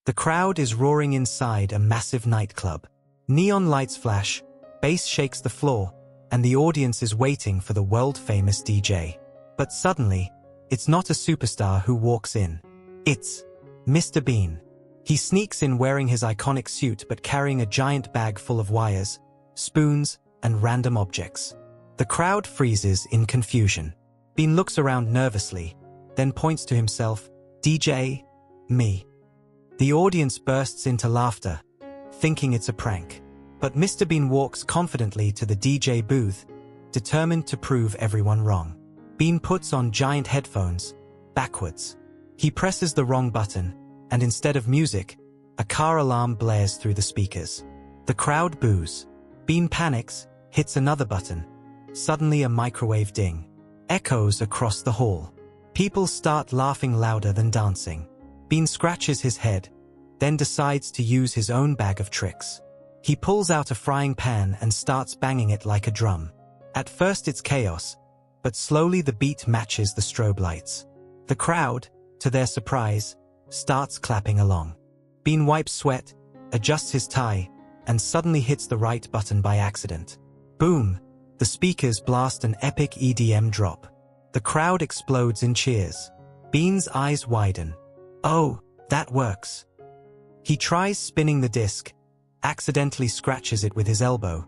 The crowd is roaring inside a massive nightclub. Neon lights flash, bass shakes the floor, and the audience is waiting for the world-famous DJ. But suddenly, it's not a superstar who walks in. It's Mr. Bean. He sneaks in wearing his iconic suit but carrying a giant bag full of wires, spoons, and random objects. The crowd freezes in confusion. Bean looks around nervously, then points to himself, "DJ, me." The audience bursts into laughter, thinking it's a prank. But Mr. Bean walks confidently to the DJ booth, determined to prove everyone wrong. Bean puts on giant headphones, backwards. He presses the wrong button, and instead of music, a car alarm blares through the speakers. The crowd boos. Bean panics, hits another button. Suddenly a microwave ding echoes across the hall. People start laughing louder than dancing. Bean scratches his head, then decides to use his own bag of tricks. He pulls out a frying pan and starts banging it like a drum. At first it's chaos, but slowly the beat matches the strobe lights. The crowd, to their surprise, starts clapping along. Bean wipes sweat, adjusts his tie, and suddenly hits the right button by accident. Boom! The speakers blast an epic EDM drop. The crowd explodes in cheers. Bean's eyes widen. Oh, that works. He tries spinning the disc, accidentally scratches it with his elbow,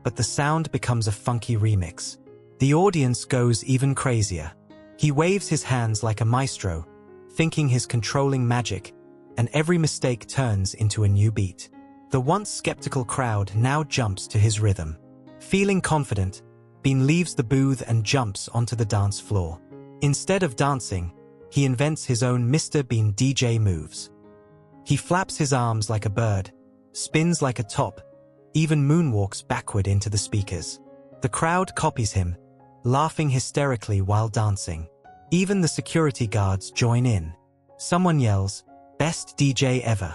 but the sound becomes a funky remix. The audience goes even crazier. He waves his hands like a maestro, thinking he's controlling magic, and every mistake turns into a new beat. The once skeptical crowd now jumps to his rhythm. Feeling confident, Bean leaves the booth and jumps onto the dance floor. Instead of dancing, he invents his own Mr. Bean DJ moves. He flaps his arms like a bird, spins like a top, even moonwalks backward into the speakers. The crowd copies him, laughing hysterically while dancing. Even the security guards join in. Someone yells, "Best DJ ever."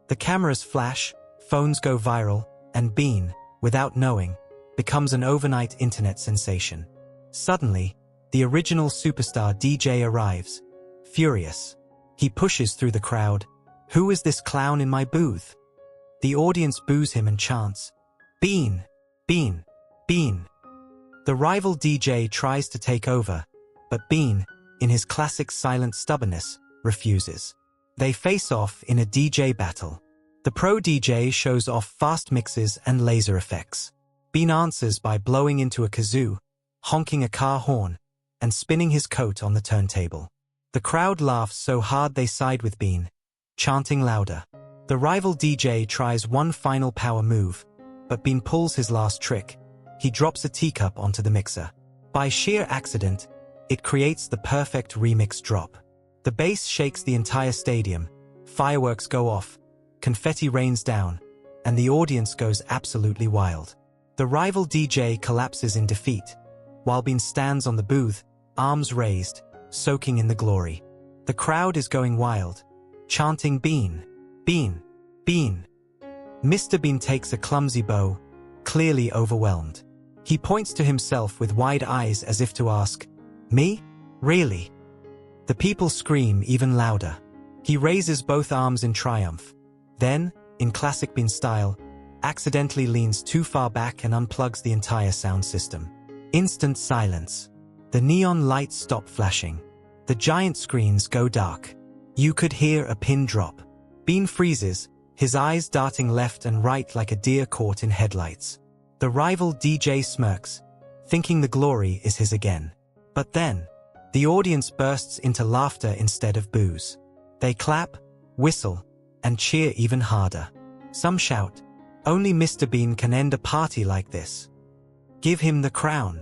The cameras flash, phones go viral, and Bean, without knowing, becomes an overnight internet sensation. Suddenly, the original superstar DJ arrives. Furious, he pushes through the crowd. "Who is this clown in my booth?" The audience boos him and chants, "Bean! Bean! Bean!" The rival DJ tries to take over, but Bean, in his classic silent stubbornness, refuses. They face off in a DJ battle. The pro DJ shows off fast mixes and laser effects. Bean answers by blowing into a kazoo, honking a car horn, and spinning his coat on the turntable. The crowd laughs so hard they side with Bean, chanting louder. The rival DJ tries one final power move, but Bean pulls his last trick. He drops a teacup onto the mixer. By sheer accident, it creates the perfect remix drop. The bass shakes the entire stadium, fireworks go off, confetti rains down, and the audience goes absolutely wild. The rival DJ collapses in defeat, while Bean stands on the booth, arms raised, soaking in the glory. The crowd is going wild, chanting "Bean! Bean! Bean!" Mr. Bean takes a clumsy bow, clearly overwhelmed. He points to himself with wide eyes as if to ask, "Me? Really?" The people scream even louder. He raises both arms in triumph. Then, in classic Bean style, accidentally leans too far back and unplugs the entire sound system. Instant silence. The neon lights stop flashing. The giant screens go dark. You could hear a pin drop. Bean freezes, his eyes darting left and right like a deer caught in headlights. The rival DJ smirks, thinking the glory is his again. But then, the audience bursts into laughter instead of boos. They clap, whistle, and cheer even harder. Some shout, "Only Mr. Bean can end a party like this. Give him the crown."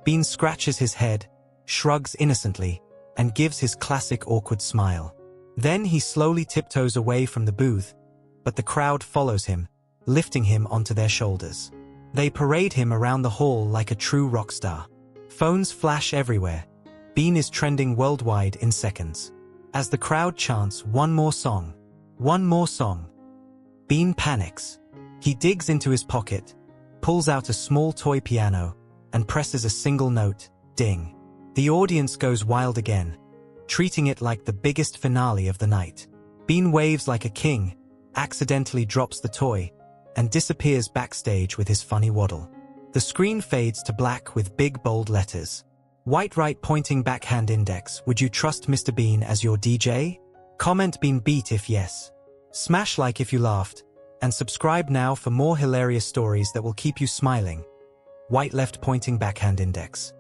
Bean scratches his head, shrugs innocently, and gives his classic awkward smile. Then he slowly tiptoes away from the booth, but the crowd follows him, lifting him onto their shoulders. They parade him around the hall like a true rock star. Phones flash everywhere. Bean is trending worldwide in seconds. As the crowd chants one more song, Bean panics. He digs into his pocket, pulls out a small toy piano, and presses a single note, ding. The audience goes wild again, treating it like the biggest finale of the night. Bean waves like a king, accidentally drops the toy, and disappears backstage with his funny waddle. The screen fades to black with big bold letters. White right pointing backhand index. Would you trust Mr. Bean as your DJ? Comment Bean beat if yes. Smash like if you laughed. And subscribe now for more hilarious stories that will keep you smiling. White left pointing backhand index.